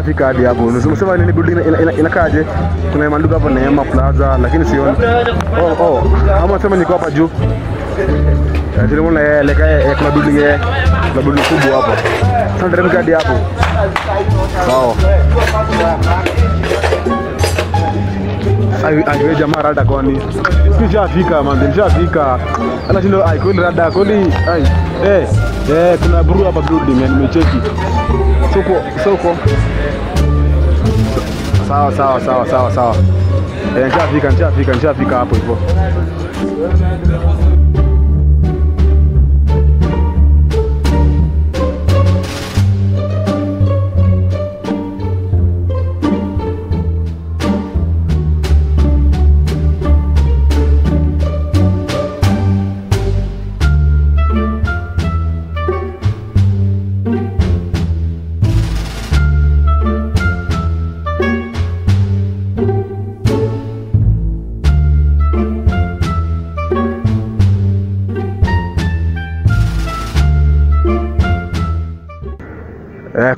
nishafika hadi hapo. Unasema nini building inakaaje? Kuna maduka hapo Neema Plaza lakini sioni. Ama sema niko hapa juu. Tunaona kuna building kubwa hapa. Sasa ndio hadi hapo. Sawa. Ai jamaa rada kwani. Nishafika man, nishafika. Ana shindo ai kweli rada kweli. Ai. Kuna buru hapa building nimecheki. Soko. Sawa. Nishafika hapo hivyo.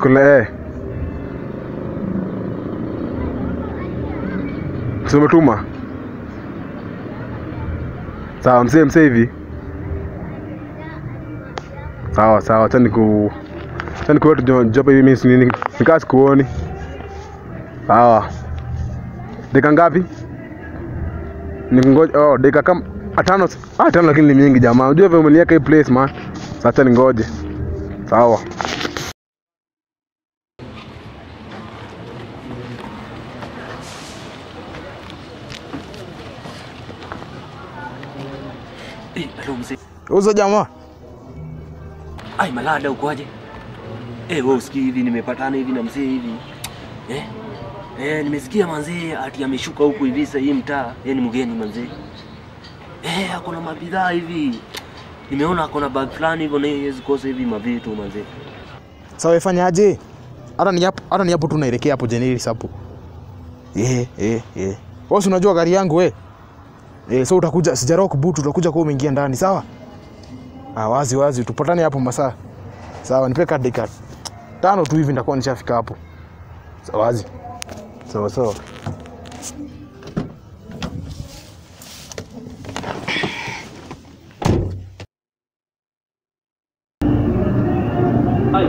Kule tumetuma. Sawa msee hivi. Sawa tani wetu job hivi mimi nini nikasi kuoni. Sawa. Dakika ngapi? Ningoje dakika kama 5 lakini ni mingi jamaa. Unajua vile umeniweka hii place man. Sasa ningoje. Sawa. Uzo jamaa. Ai malada uko aje? Wewe usikii hivi nimepatana hivi na mzee hivi. Nimesikia manzee ati ameshuka huku hivi sasa hii mtaa. Ni mgeni manzee. Ako na mabidhaa hivi. Nimeona ako na bag fulani hivyo na hizo kosa hivi mavitu manzee. Sawa ifanyaje? Hata ni hapo tunaelekea hapo Generis hapo. Wewe unajua gari yangu wewe? So utakuja sijarock boot utakuja kwa umeingia ndani sawa? Wazi tupatane hapo masaa. Sawa nipeka dakika 5 tu hivi nitakuwa nishafika hapo. Sawa wazi. Sawa.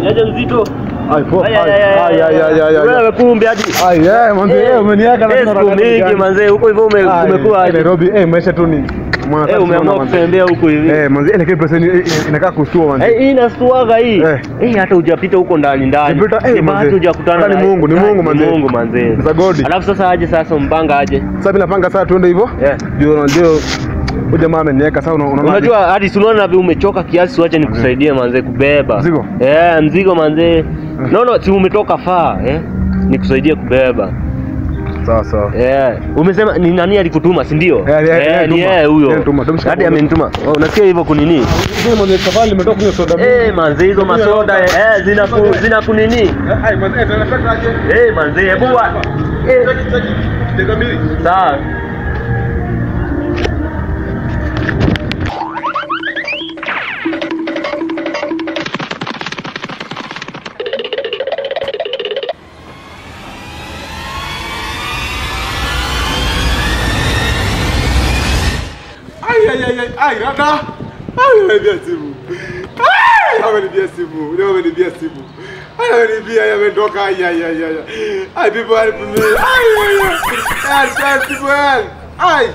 Yaje mzito. Wewe kumbe hadi. Manze umeniaga na mingi manze huko hivyo umekuwa Nairobi maisha tu ni umeamua kutembea huko hivi. Manze ile pesa inakaa kustua manze. Hii inastuaga hii. Hata hujapita huko ndani. Bado hujakutana na Mungu manze. Mungu manze. Alafu sasa aje sasa mpanga aje. Sasa bila panga sasa tuende hivyo. Ndio jamaa ameniweka sasa unajua hadi tunaona hivi umechoka kiasi uache nikusaidie manze kubeba. Mzigo? Mzigo manze. Naona si umetoka faa nikusaidie kubeba. Sawa. Umesema ni nani alikutuma si ndio? Ni yeye huyo. Hadi amenituma. Unasikia hivyo kunini? Manze safari nimetoka kunywa soda. Manze hizo masoda zina kunini? Manze manze hebu sawa. Ai rada. Amenibia simu. Amenibia simu. Ametoka. Ai people help me. Ai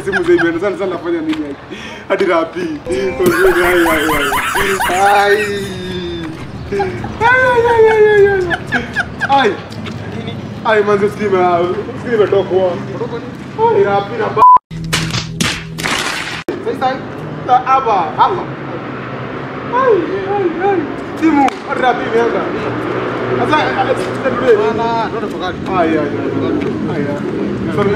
simu zetu sana nafanya nini hadi rapi. Ai manze skime toka. Ai rapi na Sasa hapa. Ai. Simu rapi mianga. Sasa tuende. Bana, ndio tofauti. Ai. Sasa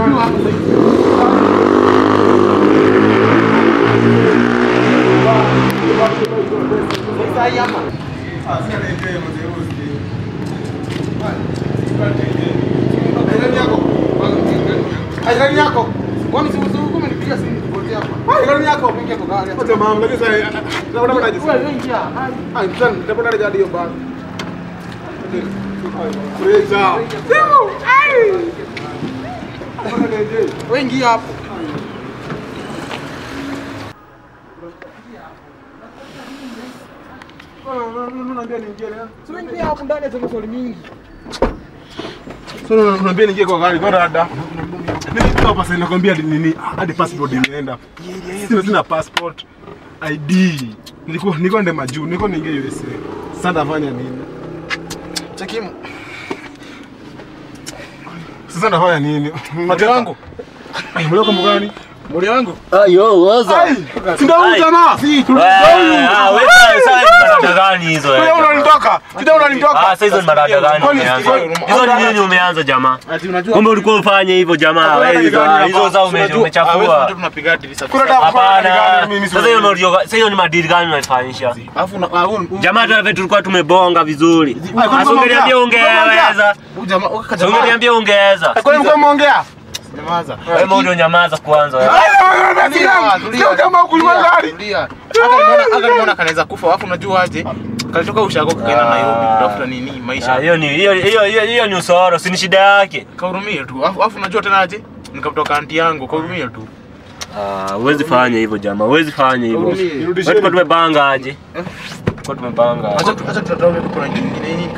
hapa. Sasa ndio mzee usi. Ai yako. Kwani simu kama nipigia simu kupotea hapa. Gari yako mingi kwa gari. Acha mama lakini sasa naona bado wewe ingia. Sasa nitapata jadi hiyo basi. Kureza. Wengi hapo. Sio wengi hapo ndani ya maswali mingi. Sasa unaambia ningie kwa gari kwa rada. Mimi hapa sasa nakwambia nini hadi passport imeenda. Sina passport. ID. Niko ende majuu, niko ningie USA. Sasa nafanya nini? Chakimu. Sasa nafanya nini? Mate wangu. Mbona kama gani? Mori wangu. Yo, waza. Si ndio huyu jamaa? Si tu. Wewe sasa marada gani hizo? Wewe unanitoka. Sida unanitoka. Sasa hizo ni marada gani umeanza? Hizo ni nini umeanza jamaa? Ati unajua. Kumbe ulikuwa ufanye hivyo jamaa. Wewe hizo zao umechafua. Tunapiga dirisa. Hapana. Sasa hiyo ni madili gani unafanyisha? Alafu Jamaa tu tulikuwa tumebonga vizuri. Ungeniambia ungeweza. jamaa Ungeniambia ungeweza. Kwa nini umeongea? nyamaza. Wewe ndio nyamaza kwanza wewe. Sio kama kulima gari. Hata nimeona kanaweza kufa. Alafu unajua aje? Kalitoka ushago kaenda Nairobi kutafuta nini maisha. Hiyo ni usoro, si ni shida yake. Kahurumie tu. Alafu unajua tena aje? Nikamtoka anti yangu, kahurumie tu. Huwezi fanya hivyo jamaa, huwezi fanya hivyo. Wewe tumepanga aje? Kwa tumepanga. Acha tutatoa kuna nyingine.